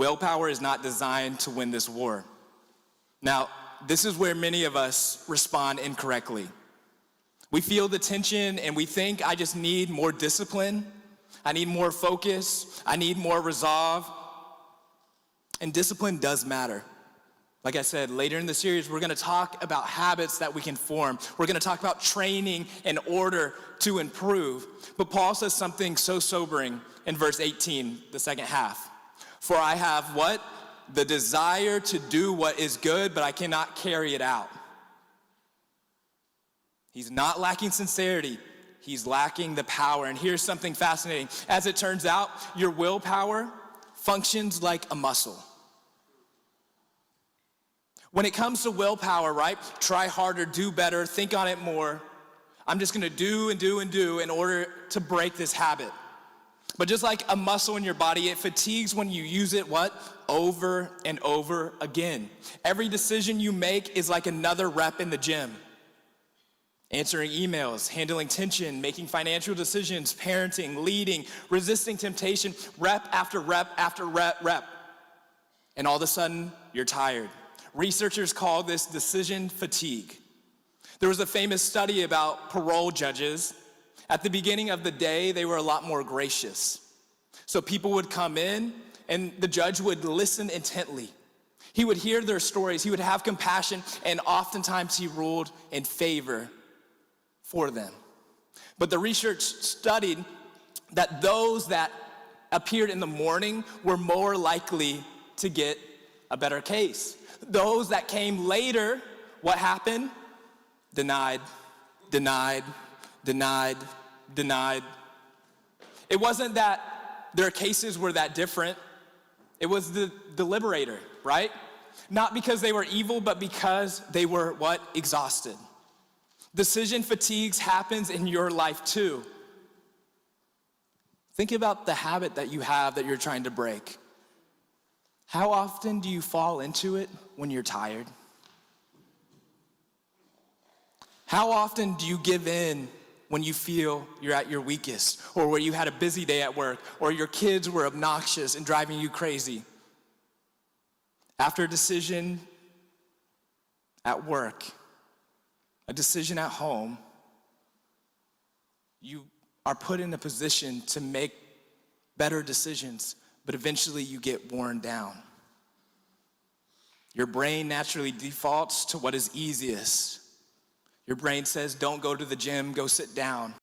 Willpower is not designed to win this war. Now, this is where many of us respond incorrectly. We feel the tension and we think, I just need more discipline. I need more focus. I need more resolve. And discipline does matter. Like I said, later in the series, we're gonna talk about habits that we can form. We're gonna talk about training in order to improve. But Paul says something so sobering in verse 18, the second half. For I have what? The desire to do what is good, but I cannot carry it out. He's not lacking sincerity. He's lacking the power. And here's something fascinating. As it turns out, your willpower functions like a muscle. When it comes to willpower, right? Try harder, do better, think on it more. I'm just gonna do and do and do in order to break this habit. But just like a muscle in your body, it fatigues when you use it, what? Over and over again. Every decision you make is like another rep in the gym. Answering emails, handling tension, making financial decisions, parenting, leading, resisting temptation, rep after rep after rep. And all of a sudden, you're tired. Researchers call this decision fatigue. There was a famous study about parole judges. At the beginning of the day, they were a lot more gracious. So people would come in and the judge would listen intently. He would hear their stories, he would have compassion, and oftentimes he ruled in favor for them. But the research studied that those that appeared in the morning were more likely to get a better case. Those that came later, what happened? Denied, denied, denied, denied. It wasn't that their cases were that different. It was the deliberator, right? Not because they were evil, but because they were what? Exhausted. Decision fatigues happens in your life too. Think about the habit that you have that you're trying to break. How often do you fall into it when you're tired? How often do you give in when you feel you're at your weakest, or where you had a busy day at work, or your kids were obnoxious and driving you crazy? After a decision at work, a decision at home, you are put in a position to make better decisions, but eventually you get worn down. Your brain naturally defaults to what is easiest. Your brain says, don't go to the gym, go sit down.